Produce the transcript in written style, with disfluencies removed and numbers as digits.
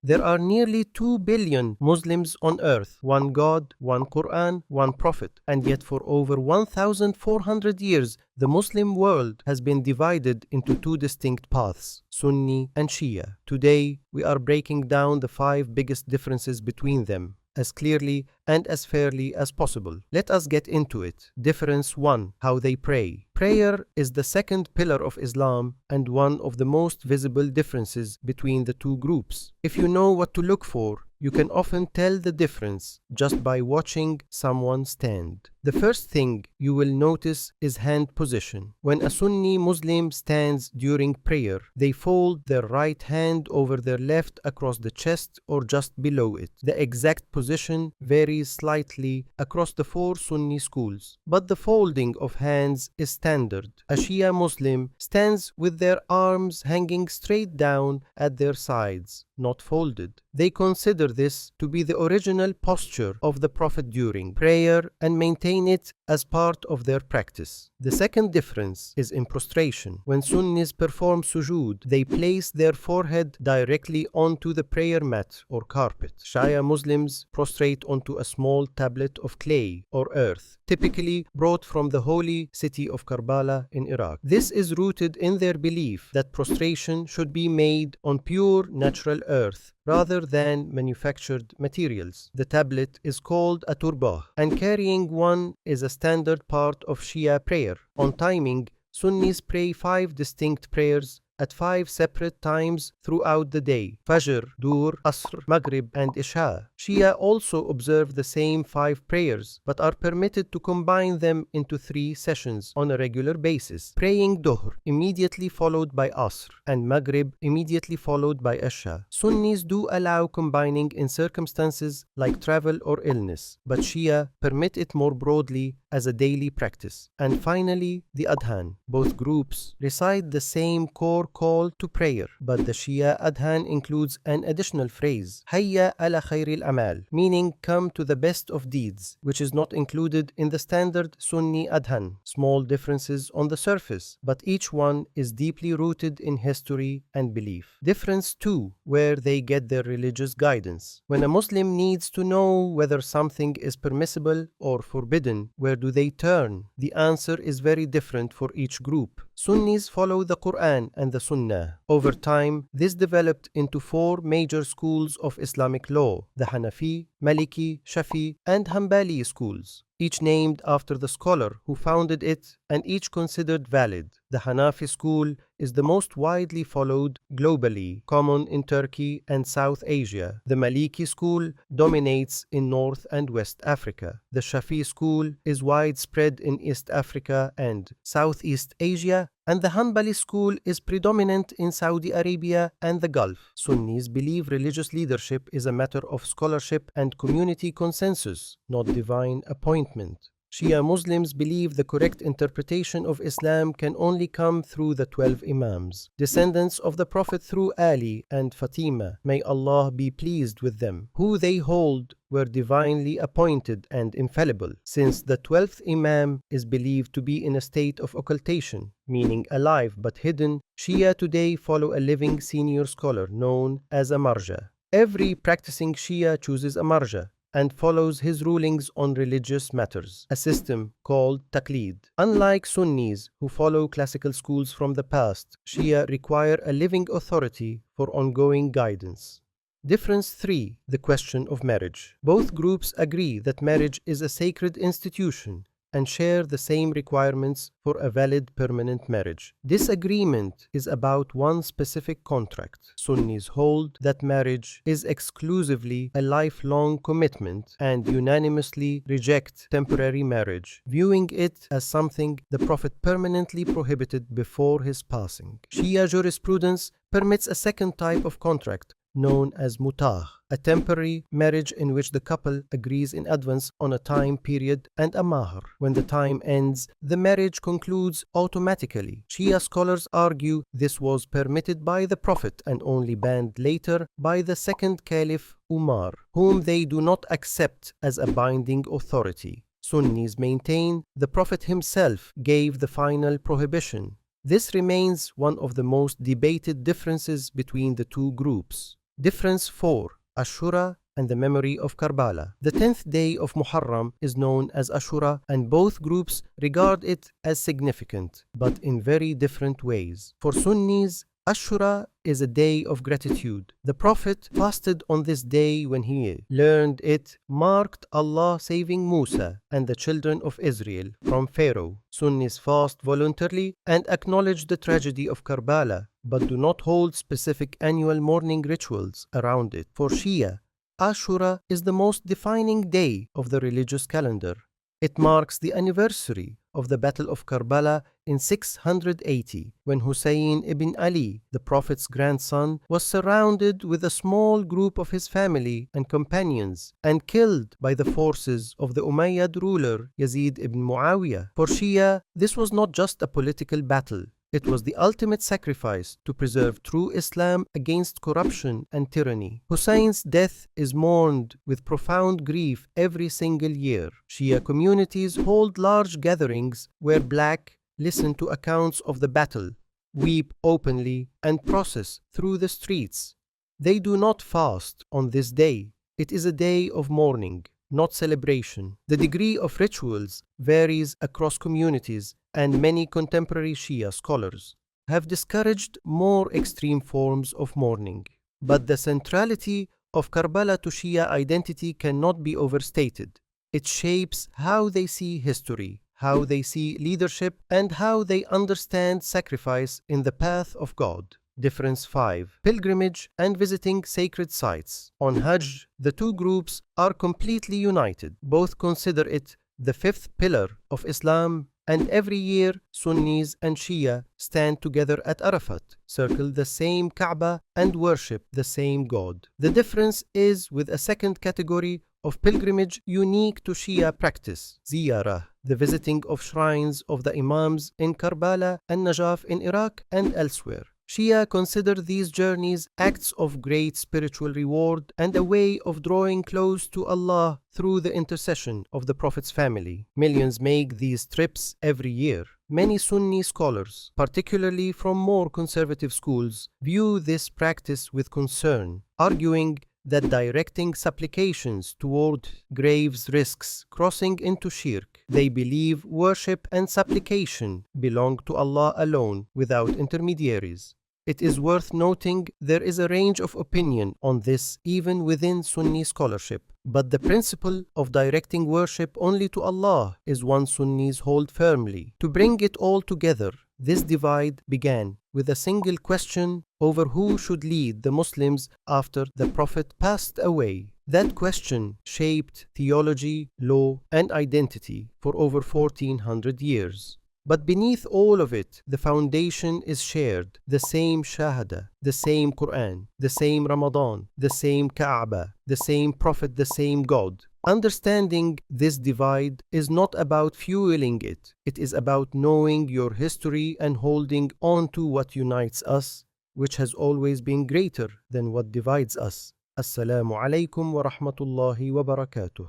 There are nearly 2 billion Muslims on earth, one God, one Quran, one Prophet, and yet for over 1,400 years, the Muslim world has been divided into two distinct paths, Sunni and Shia. Today, we are breaking down the 5 biggest differences between them as clearly and as fairly as possible. Let us get into it. Difference 1. How they pray. Prayer is the second pillar of Islam and one of the most visible differences between the two groups. If you know what to look for, you can often tell the difference just by watching someone stand. The first thing you will notice is hand position. When a Sunni Muslim stands during prayer, they fold their right hand over their left across the chest or just below it. The exact position varies slightly across the 4 Sunni schools, but the folding of hands is standard. A Shia Muslim stands with their arms hanging straight down at their sides, not folded. They consider this to be the original posture of the Prophet during prayer and maintain it as part of their practice. The second difference is in prostration. When Sunnis perform sujood, they place their forehead directly onto the prayer mat or carpet. Shia Muslims prostrate onto a small tablet of clay or earth, typically brought from the holy city of Karbala in Iraq. This is rooted in their belief that prostration should be made on pure natural earth rather than manufactured materials. The tablet is called a turbah, and carrying one is a standard part of Shia prayer. On timing, Sunnis pray 5 distinct prayers at 5 separate times throughout the day: Fajr, Dur, Asr, Maghrib, and Isha. Shia also observe the same 5 prayers, but are permitted to combine them into 3 sessions on a regular basis, praying Dhuhr immediately followed by Asr, and Maghrib immediately followed by Isha. Sunnis do allow combining in circumstances like travel or illness, but Shia permit it more broadly as a daily practice. And finally, the Adhan. Both groups recite the same core call to prayer, but the Shia Adhan includes an additional phrase, Hayya ala khairil amal, meaning come to the best of deeds, which is not included in the standard Sunni Adhan. Small differences on the surface, but each one is deeply rooted in history and belief. Difference 2, where they get their religious guidance. When a Muslim needs to know whether something is permissible or forbidden, where do they turn? The answer is very different for each group. Sunnis follow the Quran and the Sunnah. Over time, this developed into 4 major schools of Islamic law: the Hanafi, Maliki, Shafi, and Hanbali schools, each named after the scholar who founded it and each considered valid. The Hanafi school is the most widely followed globally, common in Turkey and South Asia. The Maliki school dominates in North and West Africa. The Shafi school is widespread in East Africa and Southeast Asia, and the Hanbali school is predominant in Saudi Arabia and the Gulf. Sunnis believe religious leadership is a matter of scholarship and community consensus, not divine appointment. Shia Muslims believe the correct interpretation of Islam can only come through the 12 Imams, descendants of the Prophet through Ali and Fatima, may Allah be pleased with them, who they hold were divinely appointed and infallible. Since the 12th Imam is believed to be in a state of occultation, meaning alive but hidden, Shia today follow a living senior scholar known as a marja. Every practicing Shia chooses a marja and follows his rulings on religious matters, a system called taqlid. Unlike Sunnis, who follow classical schools from the past, Shia require a living authority for ongoing guidance. Difference 3. The question of marriage. Both groups agree that marriage is a sacred institution and share the same requirements for a valid permanent marriage. Disagreement is about one specific contract. Sunnis hold that marriage is exclusively a lifelong commitment and unanimously reject temporary marriage, viewing it as something the Prophet permanently prohibited before his passing. Shia jurisprudence permits a second type of contract, known as mutah, a temporary marriage in which the couple agrees in advance on a time period and a mahar. When the time ends, the marriage concludes automatically. Shia scholars argue this was permitted by the Prophet and only banned later by the second Caliph Umar, whom they do not accept as a binding authority. Sunnis maintain the Prophet himself gave the final prohibition. This remains one of the most debated differences between the two groups. Difference 4. Ashura and the memory of Karbala. The 10th day of Muharram is known as Ashura, and both groups regard it as significant, but in very different ways. For Sunnis, Ashura is a day of gratitude. The Prophet fasted on this day when he learned it marked Allah saving Musa and the children of Israel from Pharaoh. Sunnis fast voluntarily and acknowledge the tragedy of Karbala, but do not hold specific annual mourning rituals around it. For Shia, Ashura is the most defining day of the religious calendar. It marks the anniversary of the Battle of Karbala in 680, when Hussein ibn Ali, the Prophet's grandson, was surrounded with a small group of his family and companions and killed by the forces of the Umayyad ruler Yazid ibn Muawiyah. For Shia, this was not just a political battle. It was the ultimate sacrifice to preserve true Islam against corruption and tyranny. Hussein's death is mourned with profound grief every single year. Shia communities hold large gatherings where Black listen to accounts of the battle, weep openly, and process through the streets. They do not fast on this day. It is a day of mourning, not celebration. The degree of rituals varies across communities, and many contemporary Shia scholars have discouraged more extreme forms of mourning. But the centrality of Karbala to Shia identity cannot be overstated. It shapes how they see history, how they see leadership, and how they understand sacrifice in the path of God. Difference 5. Pilgrimage and visiting sacred sites. On Hajj, the two groups are completely united. Both consider it the fifth pillar of Islam, and every year Sunnis and Shia stand together at Arafat, circle the same Kaaba, and worship the same God. The difference is with a second category of pilgrimage unique to Shia practice, ziyarah, the visiting of shrines of the Imams in Karbala and Najaf in Iraq and elsewhere. Shia consider these journeys acts of great spiritual reward and a way of drawing close to Allah through the intercession of the Prophet's family. Millions make these trips every year. Many Sunni scholars, particularly from more conservative schools, view this practice with concern, arguing that directing supplications toward graves risks crossing into shirk. They believe worship and supplication belong to Allah alone without intermediaries. It is worth noting there is a range of opinion on this even within Sunni scholarship, but the principle of directing worship only to Allah is one Sunnis hold firmly. To bring it all together, this divide began with a single question over who should lead the Muslims after the Prophet passed away. That question shaped theology, law, and identity for over 1400 years. But beneath all of it, the foundation is shared. The same Shahada, the same Quran, the same Ramadan, the same Kaaba, the same Prophet, the same God. Understanding this divide is not about fueling it. It is about knowing your history and holding on to what unites us, which has always been greater than what divides us. Assalamu alaikum wa rahmatullahi wa barakatuh.